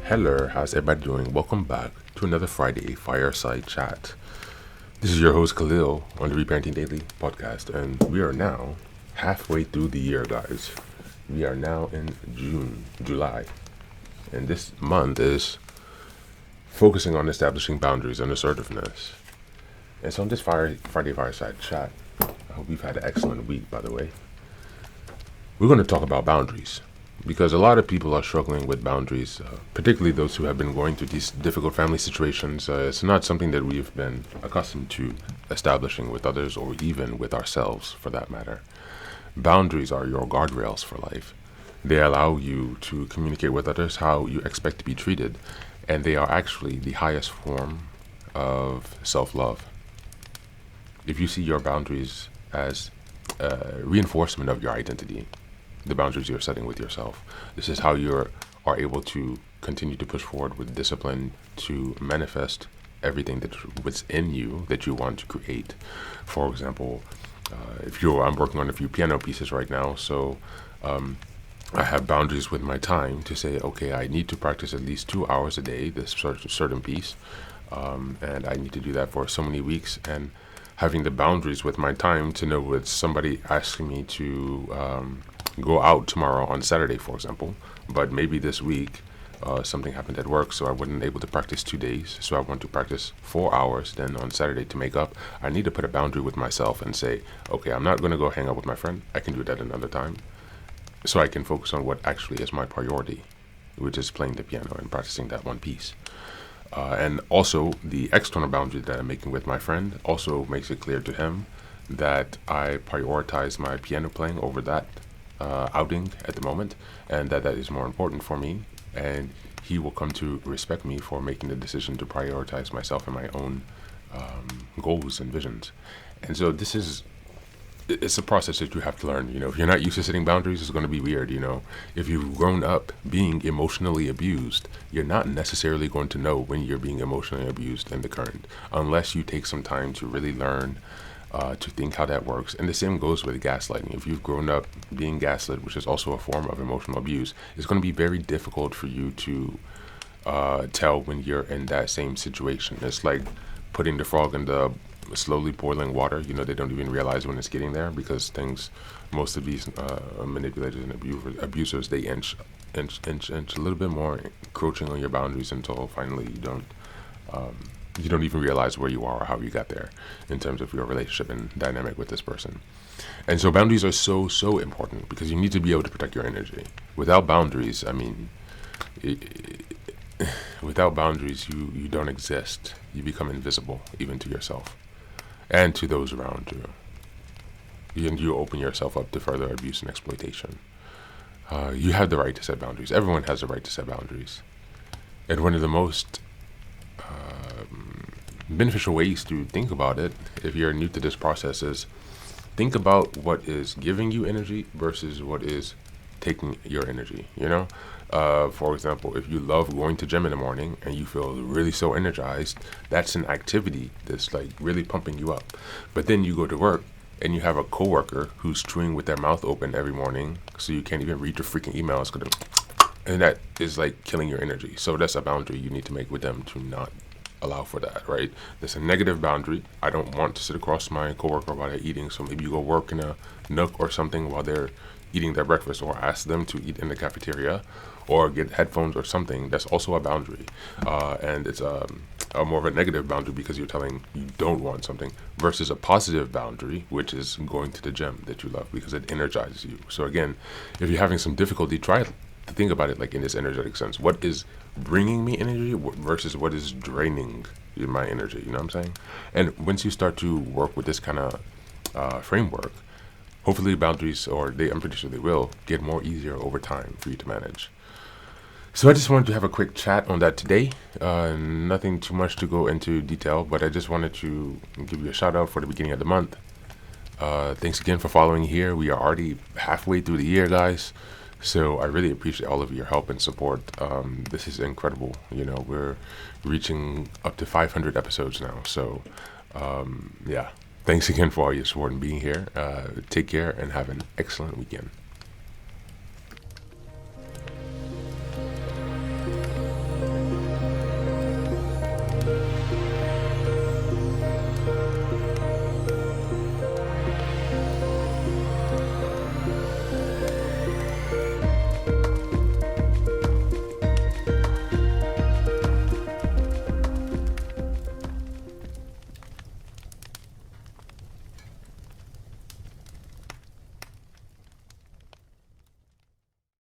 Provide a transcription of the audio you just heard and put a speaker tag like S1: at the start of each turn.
S1: Hello, how's everybody doing? Welcome back to another Friday Fireside Chat. This is your host Khalil on the Reparenting Daily podcast, and we are now halfway through the year, guys. We are now in July, and this month is focusing on establishing boundaries and assertiveness. And so on this Friday Fireside Chat, I hope you've had an excellent week, by the way. We're going to talk about boundaries. Because a lot of people are struggling with boundaries, particularly those who have been going through these difficult family situations. It's not something that we've been accustomed to establishing with others or even with ourselves, for that matter. Boundaries are your guardrails for life. They allow you to communicate with others how you expect to be treated, and they are actually the highest form of self-love. If you see your boundaries as a reinforcement of your identity, the boundaries you're setting with yourself. This is how you are able to continue to push forward with discipline to manifest everything that's in you that you want to create. For example, I'm working on a few piano pieces right now, so I have boundaries with my time to say, okay, I need to practice at least 2 hours a day, this certain piece, and I need to do that for so many weeks, and having the boundaries with my time to know with somebody asking me to go out tomorrow on Saturday, for example, but maybe this week something happened at work, so I wasn't able to practice 2 days, so I want to practice 4 hours then on Saturday to make up. I need to put a boundary with myself and say, okay, I'm not going to go hang out with my friend. I can do that another time, so I can focus on what actually is my priority, which is playing the piano and practicing that one piece. And also the external boundary that I'm making with my friend also makes it clear to him that I prioritize my piano playing over that outing at the moment, and that is more important for me, and he will come to respect me for making the decision to prioritize myself and my own goals and visions. And so it's a process that you have to learn. If you're not used to setting boundaries, it's going to be weird. If you've grown up being emotionally abused, you're not necessarily going to know when you're being emotionally abused in the current, unless you take some time to really learn to think how that works. And the same goes with gaslighting. If you've grown up being gaslit, which is also a form of emotional abuse, it's going to be very difficult for you to tell when you're in that same situation. It's like putting the frog in the slowly boiling water. They don't even realize when it's getting there, because most of these manipulators and abusers, they inch a little bit more, encroaching on your boundaries until finally you don't even realize where you are or how you got there in terms of your relationship and dynamic with this person. And so boundaries are so important, because you need to be able to protect your energy. Without boundaries, without boundaries, you don't exist. You become invisible, even to yourself and to those around you. And you open yourself up to further abuse and exploitation. You have the right to set boundaries. Everyone has the right to set boundaries. And one of the most beneficial ways to think about it, if you're new to this process, is think about what is giving you energy versus what is taking your energy. For example, if you love going to gym in the morning and you feel really so energized, that's an activity that's like really pumping you up. But then you go to work and you have a coworker who's chewing with their mouth open every morning, so you can't even read your freaking emails, and that is like killing your energy. So that's a boundary you need to make with them to not allow for that, right? There's a negative boundary. I don't want to sit across my coworker while they're eating, so maybe you go work in a nook or something while they're eating their breakfast, or ask them to eat in the cafeteria, or get headphones or something. That's also a boundary, and it's a more of a negative boundary because you're telling you don't want something, versus a positive boundary, which is going to the gym that you love because it energizes you. So again, if you're having some difficulty, try to think about it like in this energetic sense. What is bringing me energy versus what is draining my energy? You know what I'm saying? And once you start to work with this kind of framework, hopefully boundaries, I'm pretty sure they will, get more easier over time for you to manage. So I just wanted to have a quick chat on that today. Nothing too much to go into detail, but I just wanted to give you a shout out for the beginning of the month. Thanks again for following here. We are already halfway through the year, guys. So I really appreciate all of your help and support. This is incredible. We're reaching up to 500 episodes now. So yeah, thanks again for all your support and being here. Take care and have an excellent weekend.